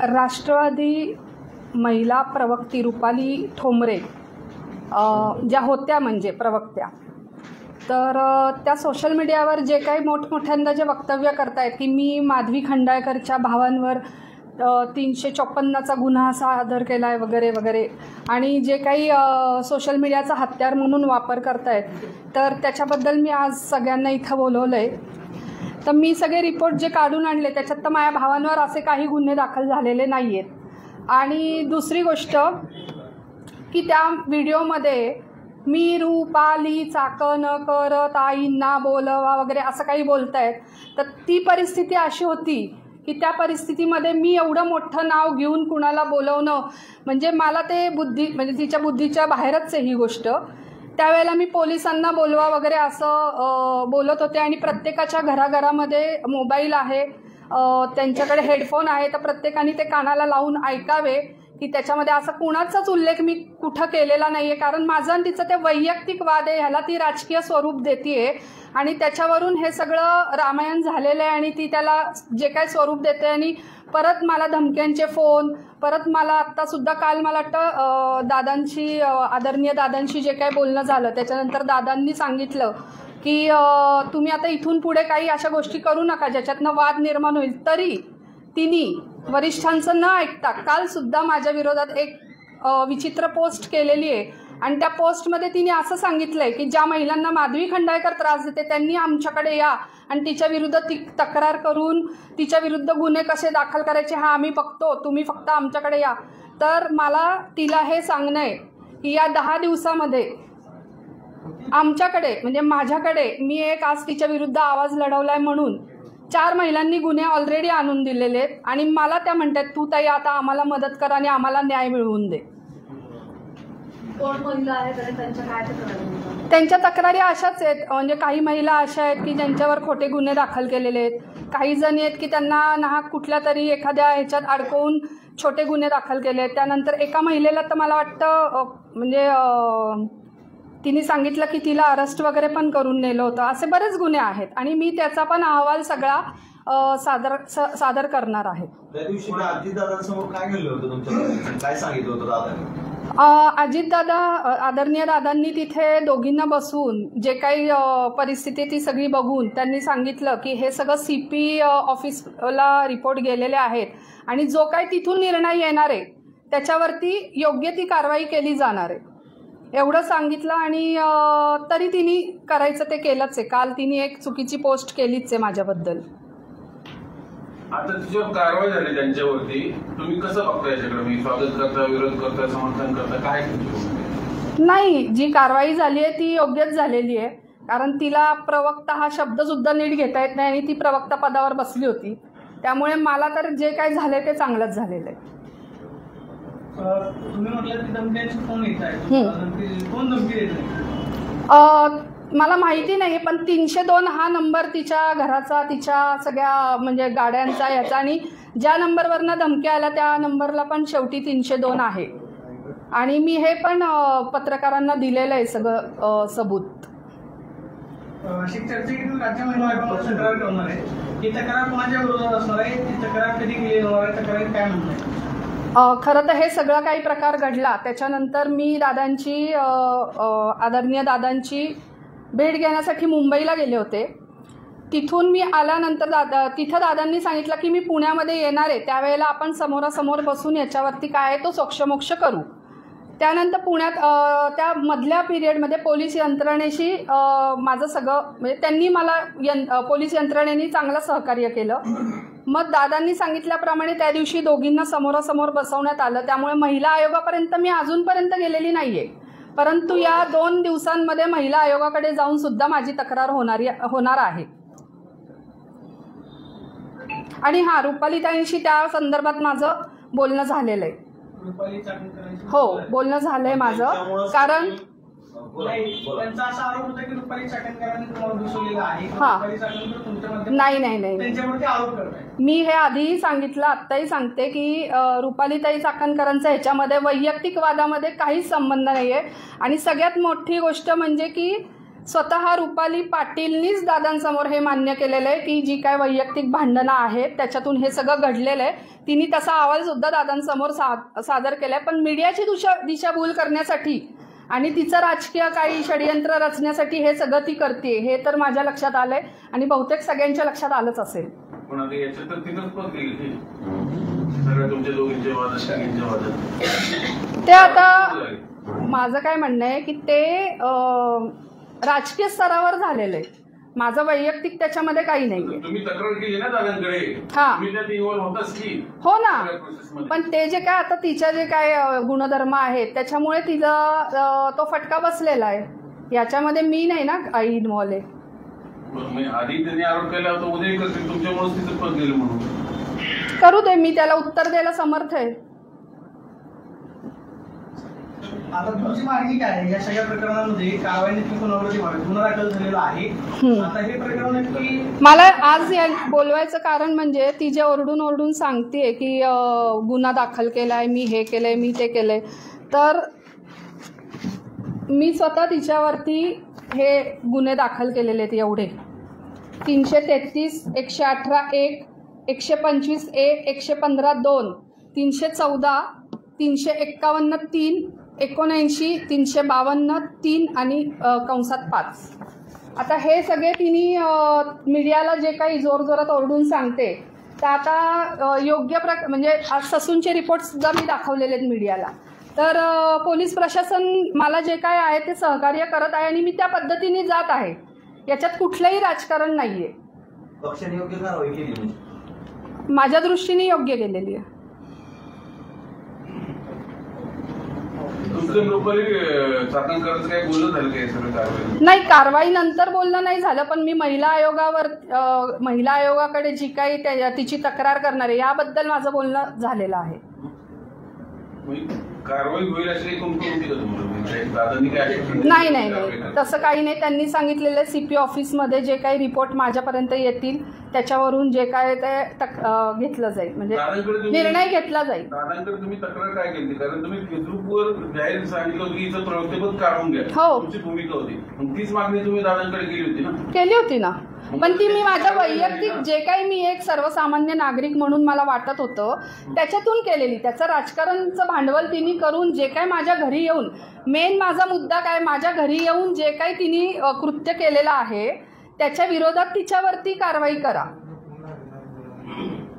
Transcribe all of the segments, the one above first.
राष्ट्रवादी महिला प्रवक्ती रुपाली ठोंबरे ज्या होत्या म्हणजे प्रवक्त्या, तर त्या सोशल मीडियावर जे काही मोठमोठ्यांदा जे वक्तव्य करतायत की मी माधवी खंडाळकरच्या भावांवर 354चा गुन्हा सादर केला आहे वगैरे वगैरे, आणि जे काही सोशल मीडियाचा हत्यार म्हणून वापर करतायत, तर त्याच्याबद्दल मी आज सगळ्यांना इथं बोलवलं आहे. तर मी सगळे रिपोर्ट जे काढून आणले त्याच्यात तर माझ्या भावांवर असे काही गुन्हे दाखल झालेले नाही आहेत. आणि दुसरी गोष्ट की त्या व्हिडिओमध्ये मी रूपाली चाकं न करत आईंना बोलवा वगैरे असं काही बोलतायत. तर ती परिस्थिती अशी होती की त्या परिस्थितीमध्ये मी एवढं मोठं नाव घेऊन कुणाला बोलवणं म्हणजे मला ते म्हणजे तिच्या बुद्धीच्या बाहेरच आहे ही गोष्ट. त्यावेळेला मी पोलिसांना बोलवा वगैरे असं बोलत होते. आणि प्रत्येकाच्या घराघरामध्ये मोबाईल आहे, त्यांच्याकडे हेडफोन आहे, तर प्रत्येकाने ते कानाला लावून ऐकावे की त्याच्यामध्ये असं कुणाचाच उल्लेख मी कुठं केलेला नाही आहे. कारण माझं आणि तिचं ते वैयक्तिक वाद आहे, ह्याला ती राजकीय स्वरूप देते आहे आणि त्याच्यावरून हे सगळं रामायण झालेलं आहे. आणि ती त्याला जे काय स्वरूप देते आणि परत मला धमक्यांचे फोन, परत मला आत्तासुद्धा काल मला वाटतं दादांशी, आदरणीय दादांशी जे काय बोलणं झालं त्याच्यानंतर दादांनी सांगितलं की तुम्ही आता इथून पुढे काही अशा गोष्टी करू नका ज्याच्यातनं वाद निर्माण होईल. तरी तिने वरिष्ठांचं न ऐकता कालसुद्धा माझ्या विरोधात एक विचित्र पोस्ट केलेली आहे. आणि त्या पोस्टमध्ये तिने असं सांगितलं आहे की ज्या महिलांना माधवी खंडाळकर त्रास देते त्यांनी आमच्याकडे या आणि तिच्या विरुद्ध तक्रार करून तिच्या विरुद्ध गुन्हे कसे दाखल करायचे हा आम्ही बघतो, तुम्ही फक्त आमच्याकडे या. तर मला तिला हे सांगणं आहे की या 10 दिवसामध्ये आमच्याकडे म्हणजे माझ्याकडे मी एक आज तिच्या विरुद्ध आवाज लढवला आहे म्हणून 4 महिलांनी गुन्हे ऑलरेडी आणून दिलेले आहेत. आणि मला त्या म्हणतात तू ताई आता आम्हाला मदत कर आणि आम्हाला न्याय मिळवून दे. कोण महिला आहेत आणि त्यांच्या काय तक्रारी? त्यांच्या तक्रारी अशाच आहेत. म्हणजे काही महिला अशा आहेत की ज्यांच्यावर खोटे गुन्हे दाखल केलेले आहेत, काही जणी आहेत की त्यांना नाहक कुठल्या तरी एखाद्या ह्याच्यात अडकवून छोटे गुन्हे दाखल केले आहेत. त्यानंतर एका महिलेला तर मला वाटतं म्हणजे तिने सांगितलं की तिला अरेस्ट वगैरे पण करून नेलं होतं. असे बरेच गुन्हे आहेत आणि मी त्याचा पण अहवाल सगळा सादर करणार आहे. त्या दिवशी अजितदादांसमोर काय केलं होतं तुमच्या, काय सांगितलं होतं दादांनी? अजितदादा, आदरणीय दादांनी तिथे दोघींना बसून जे काही परिस्थिती ती सगळी बघून त्यांनी सांगितलं की हे सगळं CP ऑफिसला रिपोर्ट गेलेले आहेत आणि जो काही तिथून निर्णय येणार आहे त्याच्यावरती योग्य ती कारवाई केली जाणार आहे एवढं सांगितलं. आणि तरी तिने करायचं ते केलंच आहे. काल तिने एक चुकीची पोस्ट केलीच आहे माझ्याबद्दल. आता तिच्यावर कारवाई झाली त्यांच्यावरती, तुम्ही कसं बघता याच्याकडे? मी स्वागत करता, विरोध करता, समर्थन करता, काय? नाही, जी कारवाई झाली आहे ती योग्यच झालेली आहे. कारण तिला प्रवक्ता हा शब्द सुद्धा नीट घेता येत नाही आणि ती प्रवक्ता पदावर बसली होती. त्यामुळे मला तर जे काय झाले ते चांगलंच झालेलं आहे. तुम्ही म्हटलं की धमक्यांचे फोन येत आहेत, कोण धमकी देत नाही? मला माहिती नाही, पण 302 हा नंबर तिच्या घराचा, तिच्या सगळ्या म्हणजे गाड्यांचा याचा, आणि ज्या नंबरवरनं धमक्या आल्या त्या नंबरला पण शेवटी 302 आहे. आणि मी हे पण पत्रकारांना दिलेलं आहे सगळं सबूत. अशी चर्चेतून राज्य महिला आयोगावर तक्रार करणार आहे, ही तक्रार कोणाच्या विरोधात असणार आहे, ती तक्रार कधी केली जाणार आहे, तक्रारीत काय म्हणणं आहे? खरं तर हे सगळं काही प्रकार घडला त्याच्यानंतर मी दादांची, आदरणीय दादांची भेट घेण्यासाठी मुंबईला गेले होते. तिथून मी आल्यानंतर तिथं दादांनी सांगितलं की मी पुण्यामध्ये येणार आहे, त्यावेळेला आपण समोरासमोर बसून याच्यावरती काय आहे तो सोक्षमोक्ष करू. त्यानंतर पुण्यात त्या मधल्या पिरियडमध्ये पोलीस यंत्रणेशी माझं सगळं म्हणजे त्यांनी मला पोलीस यंत्रणेने चांगलं सहकार्य केलं. मग दादांनी सांगितल्याप्रमाणे त्या दिवशी दोघींना समोरासमोर बसवण्यात आलं. त्यामुळे महिला आयोगापर्यंत मी अजूनपर्यंत गेलेली नाही आहे, परंतु या 2 दिवसांमध्ये महिला आयोगाकडे जाऊन सुद्धा माझी तक्रार होणार आहे. आणि हां, रुपालीताईंशी त्या संदर्भात माझं बोलणं झालेलं आहे. हो, बोलणं झालंय माझं. कारण त्यांचा असा आरोप होता की रुपाली चाकणकरांनी तुम्हाला घुसवलेला आहे. हा. रुपाली चाकणकर तुमच्या माध्यमातून नाही त्यांच्यावरती आरोप करताय. मी हे आधीही सांगितलं, आत्ताही सांगते की रुपालीताई चाकणकरांचा ह्याच्यामध्ये वैयक्तिक वादामध्ये काहीच संबंध नाही आहे. आणि सगळ्यात मोठी गोष्ट म्हणजे की स्वतः रुपाली पाटीलनीच दादांसमोर हे मान्य केलेलं आहे की जी काय वैयक्तिक भांडणं आहेत त्याच्यातून हे सगळं घडलेलं आहे. तिने तसा अहवालसुद्धा दादांसमोर सादर केला आहे. पण मीडियाची दिशाभूल करण्यासाठी आणि तिचं राजकीय काही षडयंत्र रचण्यासाठी हे सगळं ती करते हे तर माझ्या लक्षात आलंय आणि बहुतेक सगळ्यांच्या लक्षात आलंच असेल. पण आता याच्यात तर तिथंच पद गेली सगळ्या तुमच्या दोघींच्या वादात. ते आता माझं काय म्हणणं आहे की ते राजकीय स्तरावर झालेलं आहे. माझं वैयक्तिक त्याच्यामध्ये काही नाही. तुम्ही तक्रार केली ना दादांकडे, हा. तुम्ही त्यात इन्व्हॉल्व होताच की. हो ना, प्रोसेसमध्ये. पण ते जे काय आता तिच्या जे काय गुणधर्म आहेत त्याच्यामुळे तिचा तो फटका बसलेला आहे. याच्यामध्ये मी नाही ना काही इन्व्हॉल्व आहे. आधी त्यांनी आरोप केला होता, उद्याही करतील तुमच्यामुळे तिचं पद गेलं म्हणून. करू दे, मी त्याला उत्तर द्यायला समर्थ आहे. आता तुमची मागणी काय आहे? या सगळ्या प्रकरणामध्ये कारवाई नक्की कोणावरती व्हावी? गुन्हा दाखल झालेला आहे. आता हे प्रकरण नक्की मला आज बोलवायचं कारण म्हणजे ती जे ओरडून सांगते की गुन्हा दाखल केलाय, मी हे केलंय, मी ते केलंय, तर मी स्वतः तिच्यावरती हे गुन्हे दाखल केलेले आहेत एवढे 333, 118(1), 125(a), 115(2), 314, 351(3), 79, 352(3) आणि (5). आता हे सगळे तिने मीडियाला जे काही जोरजोरात ओरडून सांगते तर आता योग्य म्हणजे आज ससूनचे रिपोर्टसुद्धा मी दाखवलेले आहेत मीडियाला. तर पोलीस प्रशासन मला जे काय आहे ते सहकार्य करत आहे आणि मी त्या पद्धतीने जात आहे. याच्यात कुठलंही राजकारण नाही आहे. पक्षाने योग्य कारवाई केली म्हणजे माझ्या दृष्टीने योग्य केलेली आहे. तुमचं रुपाली चाकणकरांचं काही बोलणं झालं काय सगळं कारवाई? नाही, कारवाई नंतर बोलणं नाही झालं, पण मी महिला आयोगाकडे जी काही तिची तक्रार करणार आहे याबद्दल माझं बोलणं झालेलं आहे. कारवाई होईल अशी कंपनी होती का तुम्हाला? दादांनी काय नाही, तसं काही नाही. त्यांनी सांगितलेलं CP ऑफिसमध्ये जे काही रिपोर्ट माझ्यापर्यंत येतील त्याच्यावरून जे काय ते घेतलं जाईल, म्हणजे निर्णय घेतला जाईल. दादांकडे तुम्ही तक्रार काय केली? कारण तुम्ही फेसबुकवर जाहीर सांगितलं होतं की हिचं प्रवक्तेपद काढून घ्या, हो. तुमची भूमिका होती. तीच मागणी तुम्ही दादांकडे केली होती ना? केली होती ना, पण ती मी माझ्या वैयक्तिक जे काही मी एक सर्वसामान्य नागरिक म्हणून मला वाटत होतं त्याच्यातून केलेली. त्याचं राजकारणचं भांडवल तिने करून जे काही माझ्या घरी येऊन, मेन माझा मुद्दा काय, माझ्या घरी येऊन जे काही तिने कृत्य केलेलं आहे त्याच्या विरोधात तिच्यावरती कारवाई करा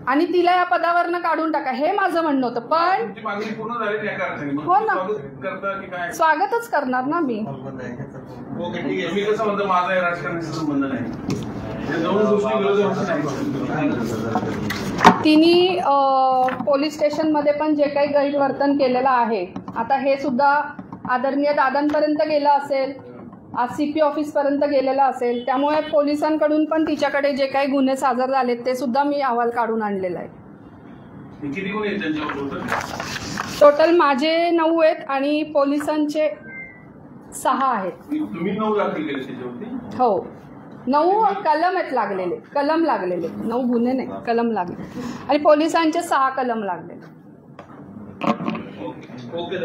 आणि तिला या पदावरनं काढून टाका, हे माझं म्हणणं होतं. पण तुमची मागणी पूर्ण झाली त्या अर्थाने. हो ना, करता की काय? स्वागतच करणार ना मी. ओके, ठीक आहे. मी कसं म्हणतो, माझा या राजकारणाशी संबंध नाही. तिने पोलीस स्टेशनमध्ये पण जे काही गैरवर्तन केलेलं आहे, आता हे सुद्धा आदरणीय दादांपर्यंत गेलं असेल, आज CP ऑफिसपर्यंत गेलेलं असेल, त्यामुळे पोलिसांकडून पण तिच्याकडे जे काही गुन्हे सादर झालेत ते सुद्धा मी अहवाल काढून आणलेला आहे. किती गुन्हे आहेत त्यांच्यावर? टोटल माझे 9 आहेत आणि पोलिसांचे 6 आहेत. तुम्ही 9 दाखल केले त्याच्यावरती? हो, 9 कलम आहेत लागलेले, कलम लागलेले. 9 गुन्हे नाही, कलम लागले आणि पोलिसांचे 6 कलम लागलेले. ओके.